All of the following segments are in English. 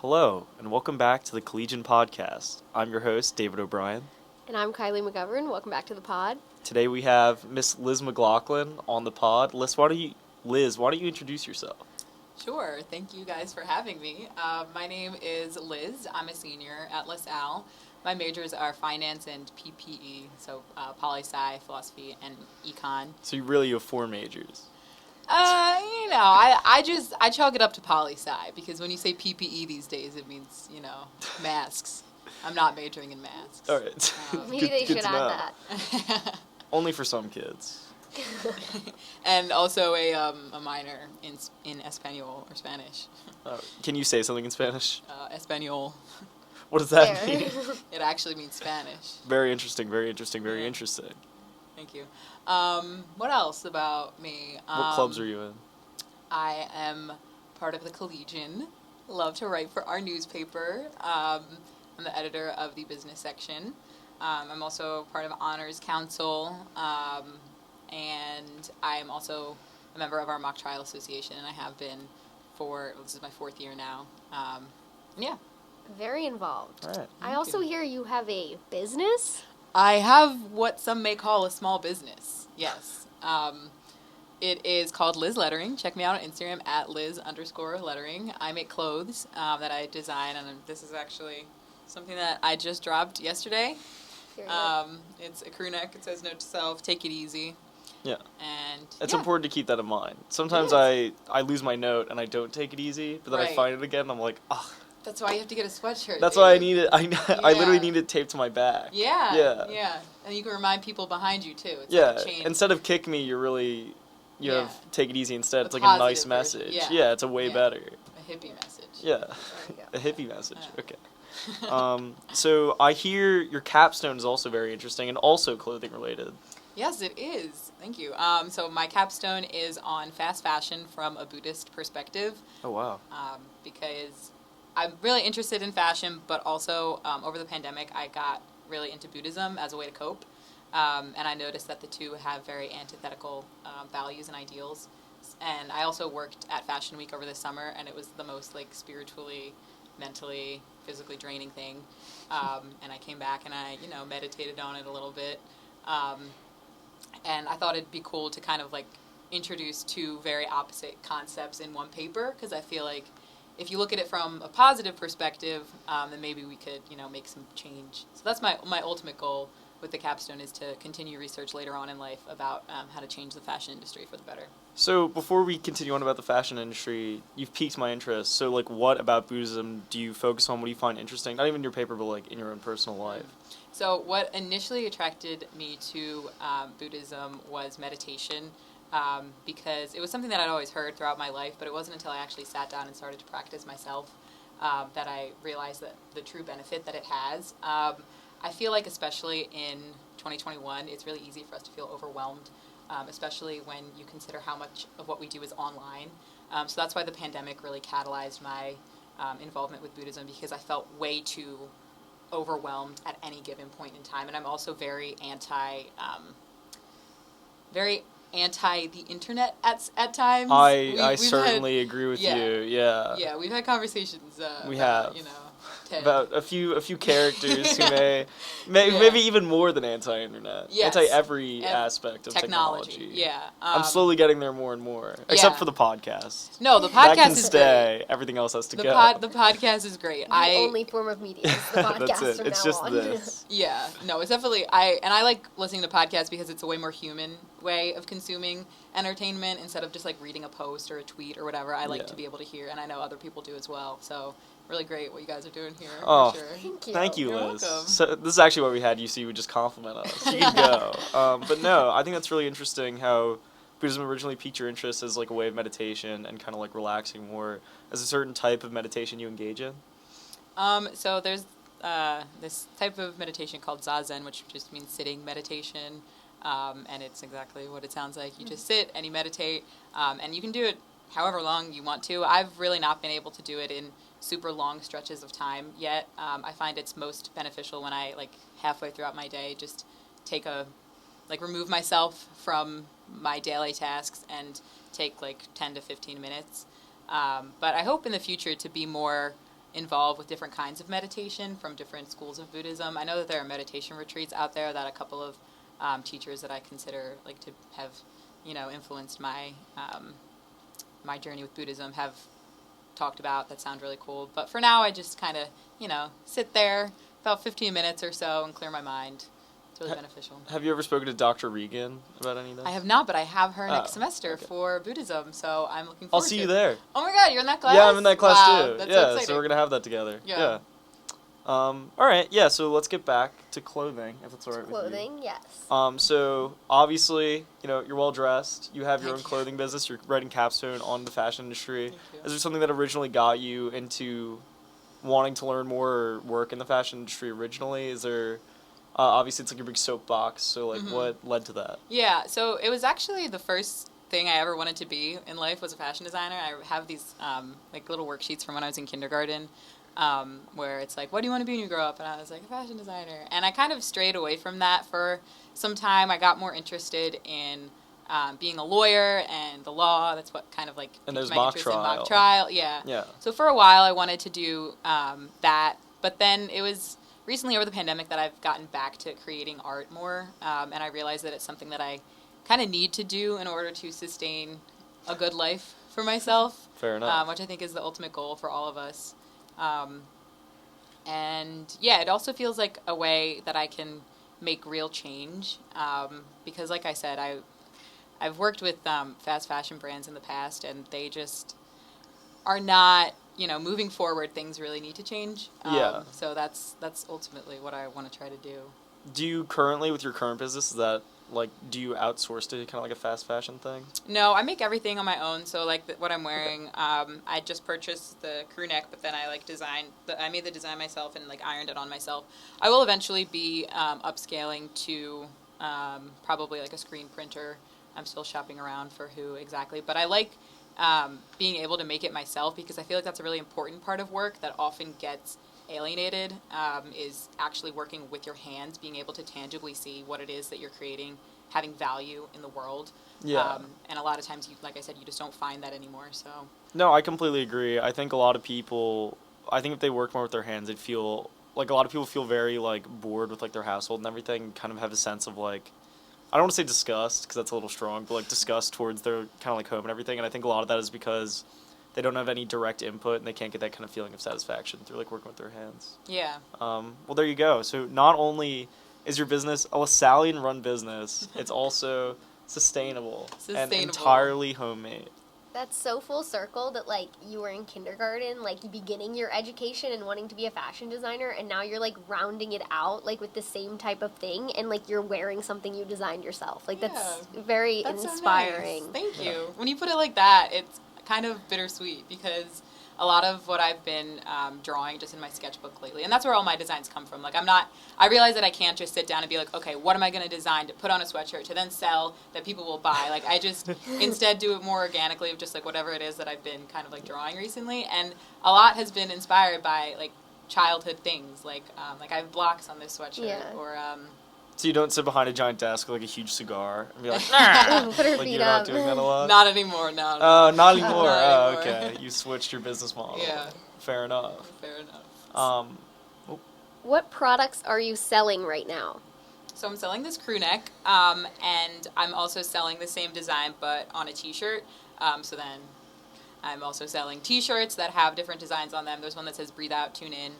Hello, and welcome back to the Collegian Podcast. I'm your host, David O'Brien. And I'm Kylie McGovern. Welcome back to the pod. Today we have Miss Liz McLaughlin on the pod. Liz, why don't you introduce yourself? Sure. Thank you guys for having me. My name is Liz. I'm a senior at LaSalle. My majors are finance and PPE, so poli-sci, philosophy, and econ. So you really have 4 majors. I chalk it up to poli-sci because when you say PPE these days, it means, masks. I'm not majoring in masks. All right. Maybe they should add that. Only for some kids. And also a minor in Espanol or Spanish. Can you say something in Spanish? Espanol. What does that mean? It actually means Spanish. Very interesting, very interesting, very interesting. Thank you. What else about me? What clubs are you in? I am part of the Collegian. Love to write for our newspaper. I'm the editor of the business section. I'm also part of Honors Council, and I am also a member of our Mock Trial Association, and I have been this is my 4th year now. Yeah. Very involved. All right. I also hear you have a business. I have what some may call a small business, yes. It is called Liz Lettering. Check me out on Instagram at Liz_lettering. I make clothes that I design, and this is actually something that I just dropped yesterday. It's a crew neck. It says, "Note to self, take it easy." Yeah. And it's important to keep that in mind. Sometimes I lose my note and I don't take it easy, but then I find it again and I'm like, oh. That's why you have to get a sweatshirt. That's why I need it. I literally need it taped to my back. Yeah. And you can remind people behind you, too. It's like a chain. Instead of kick me, you have take it easy instead. It's like a nice message. Yeah, it's a way better. A hippie message. Yeah, a hippie message. Okay. So I hear your capstone is also very interesting and also clothing related. Yes, it is. Thank you. So my capstone is on fast fashion from a Buddhist perspective. Oh, wow. Because I'm really interested in fashion, but also over the pandemic, I got really into Buddhism as a way to cope. And I noticed that the two have very antithetical values and ideals. And I also worked at Fashion Week over the summer, and it was the most spiritually, mentally, physically draining thing. And I came back and I, meditated on it a little bit. And I thought it'd be cool to kind of introduce 2 very opposite concepts in one paper, because I feel like if you look at it from a positive perspective, then maybe we could, make some change. So that's my ultimate goal with the capstone, is to continue research later on in life about how to change the fashion industry for the better. So before we continue on about the fashion industry, you've piqued my interest. So what about Buddhism do you focus on? What do you find interesting? Not even in your paper, but in your own personal life. So what initially attracted me to Buddhism was meditation. Because it was something that I'd always heard throughout my life, but it wasn't until I actually sat down and started to practice myself that I realized that the true benefit that it has. I feel like especially in 2021, it's really easy for us to feel overwhelmed, especially when you consider how much of what we do is online. So that's why the pandemic really catalyzed my involvement with Buddhism, because I felt way too overwhelmed at any given point in time. And I'm also very anti the internet at times. I certainly agree with you. Yeah. Yeah, we've had conversations. We have. Ted. About a few characters who maybe even more than anti-internet. Yes. Anti every aspect of technology. Yeah. I'm slowly getting there more and more. Except for the podcast. No, the podcast that can is stay. Great. Everything else has to go. The podcast is great. The only form of media is the podcast. That's it. From It's now just on. this. Yeah. No, it's definitely I like listening to podcasts because it's a way more human way of consuming entertainment instead of just reading a post or a tweet or whatever. I like to be able to hear, and I know other people do as well. So really great what you guys are doing here. Oh, for sure. Thank you, You're Liz. welcome. So this is actually why we had you, so you would just compliment us. You can go. But no, I think that's really interesting how Buddhism originally piqued your interest as a way of meditation and kind of relaxing more. As a certain type of meditation you engage in? So there's this type of meditation called Zazen, which just means sitting meditation. And it's exactly what it sounds like. You just sit and you meditate, and you can do it however long you want to. I've really not been able to do it in super long stretches of time yet. I find it's most beneficial when I halfway throughout my day just take remove myself from my daily tasks and take 10 to 15 minutes. But I hope in the future to be more involved with different kinds of meditation from different schools of Buddhism. I know that there are meditation retreats out there that a couple of teachers that I consider like to have, influenced my my journey with Buddhism have talked about that sound really cool. But for now, I just kind of, sit there about 15 minutes or so and clear my mind. It's really beneficial. Have you ever spoken to Dr. Regan about any of this? I have not, but I have her next semester for Buddhism, so I'm looking forward to it. I'll see you there. Oh my god, you're in that class? Yeah, I'm in that class too. That's yeah, so exciting. so we're going to have that together. Yeah. All right, yeah, so let's get back to clothing, if it's all right with you. Clothing, yes. So obviously, you're well dressed. You have your Thank own you. clothing business. You're writing capstone on the fashion industry. Thank you. Is there something that originally got you into wanting to learn more or work in the fashion industry originally? Is there, obviously it's like your big soapbox, so like what led to that? Yeah, so it was actually the first thing I ever wanted to be in life was a fashion designer. I have these like little worksheets from when I was in kindergarten where it's like, what do you want to be when you grow up? And I was like, a fashion designer. And I kind of strayed away from that for some time. I got more interested in being a lawyer and the law. That's what kind of like And piqued there's my mock interest in trial. mock trial. Yeah. Yeah. So for a while I wanted to do that, but then it was recently over the pandemic that I've gotten back to creating art more, and I realized that it's something that I kind of need to do in order to sustain a good life for myself. Fair enough. Which I think is the ultimate goal for all of us. And yeah, it also feels like a way that I can make real change, because like I said, I've worked with fast fashion brands in the past, and they just are not, moving forward. Things really need to change. Yeah. So that's ultimately what I want to try to do. Do you currently, with your current business, is that like, do you outsource to kind of like a fast fashion thing? No, I make everything on my own. So like what I'm wearing, I just purchased the crew neck, but then I like I made the design myself and like ironed it on myself. I will eventually be upscaling to probably like a screen printer. I'm still shopping around for who exactly, but I like being able to make it myself because I feel like that's a really important part of work that often gets alienated, is actually working with your hands, being able to tangibly see what it is that you're creating, having value in the world. Yeah. And a lot of times, like I said, you just don't find that anymore. So. No, I completely agree. I think a lot of people, if they work more with their hands, they'd feel, like a lot of people feel very, like, bored with, like, their household and everything, and kind of have a sense of, like, I don't want to say disgust, because that's a little strong, but, like, disgust towards their kind of, like, home and everything, and I think a lot of that is because they don't have any direct input, and they can't get that kind of feeling of satisfaction through, like, working with their hands. Yeah. Well, there you go. So not only is your business a Lasallian-run business, it's also sustainable and entirely homemade. That's so full circle that, like, you were in kindergarten, like, beginning your education and wanting to be a fashion designer, and now you're, like, rounding it out, like, with the same type of thing, and, like, you're wearing something you designed yourself. Like, that's very inspiring. So nice. Thank you. When you put it like that, it's kind of bittersweet because a lot of what I've been drawing just in my sketchbook lately, and that's where all my designs come from. Like, I realize that I can't just sit down and be like, okay, what am I going to design to put on a sweatshirt to then sell that people will buy? Like, I just instead do it more organically of just like whatever it is that I've been kind of like drawing recently, and a lot has been inspired by like childhood things. Like I have blocks on this sweatshirt, or So you don't sit behind a giant desk with like a huge cigar and be like, nah! Put her Like feet you're up. not doing that a lot? Not anymore, no. Oh, not anymore. Not Oh, anymore. okay. You switched your business model. Yeah. Fair enough. Fair enough. What products are you selling right now? So I'm selling this crew neck, and I'm also selling the same design but on a t-shirt. So then I'm also selling t-shirts that have different designs on them. There's one that says breathe out, tune in,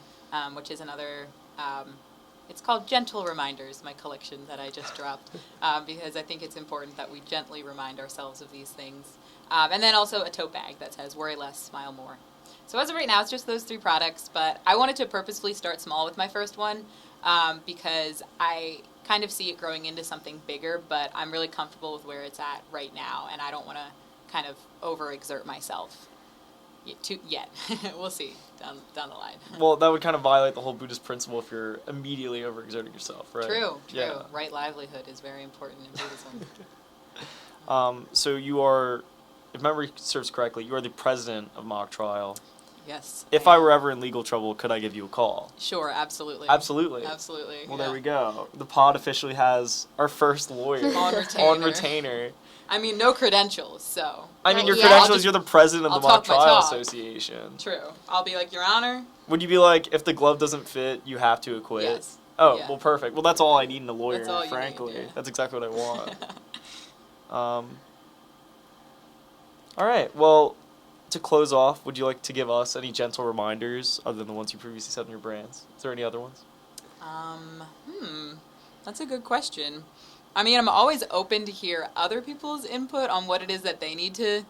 which is another, it's called Gentle Reminders, my collection that I just dropped, because I think it's important that we gently remind ourselves of these things. And then also a tote bag that says worry less, smile more. So as of right now, it's just those 3 products, but I wanted to purposefully start small with my first one because I kind of see it growing into something bigger, but I'm really comfortable with where it's at right now, and I don't want to kind of overexert myself yet. We'll see down the line. Well, that would kind of violate the whole Buddhist principle if you're immediately overexerting yourself, right? True. Yeah. Right livelihood is very important in Buddhism. So you are, if memory serves correctly, you are the president of Mock Trial. Yes. If I were ever in legal trouble, could I give you a call? Sure, absolutely. Absolutely. Absolutely. Well, yeah. there we go. The pod officially has our first lawyer On retainer. on retainer. I mean, no credentials, so. I mean, your Yeah. credentials, I'll just- you're the president of I'll the Mock talk my Trial talk. Association. True. I'll be like, Your Honor. Would you be like, if the glove doesn't fit, you have to acquit? Yes. Oh, Yeah. well, perfect. Well, that's all I need in a lawyer, That's all you frankly. need, yeah. That's exactly what I want. All right. Well, to close off, would you like to give us any gentle reminders other than the ones you previously said in your brands? Is there any other ones? That's a good question. I mean, I'm always open to hear other people's input on what it is that they need to,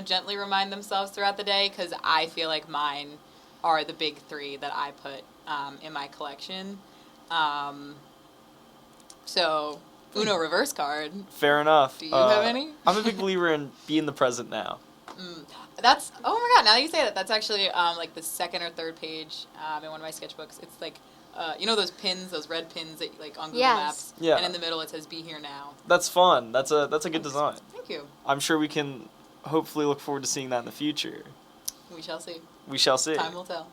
gently remind themselves throughout the day, because I feel like mine are the big three that I put in my collection. So, Uno reverse card. Fair enough. Do you have any? I'm a big believer in being the present now. That's, oh my god, now that you say that, that's actually like the second or third page in one of my sketchbooks. It's like, those pins, those red pins that like on Google Yes. Maps? Yeah. And in the middle it says, "Be here now." That's fun. That's a good design. Thank you. I'm sure we can hopefully look forward to seeing that in the future. We shall see. We shall see. Time will tell.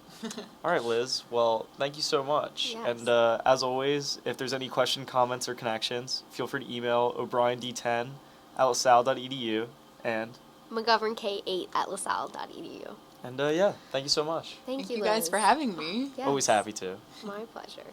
All right, Liz. Well, thank you so much. Yes. And as always, if there's any question, comments, or connections, feel free to email o'briend10@lasalle.edu. And McGovernK8@lasalle.edu. yeah, thank you so much. Thank you, guys Liz. for having me. Yes. Always happy to. My pleasure.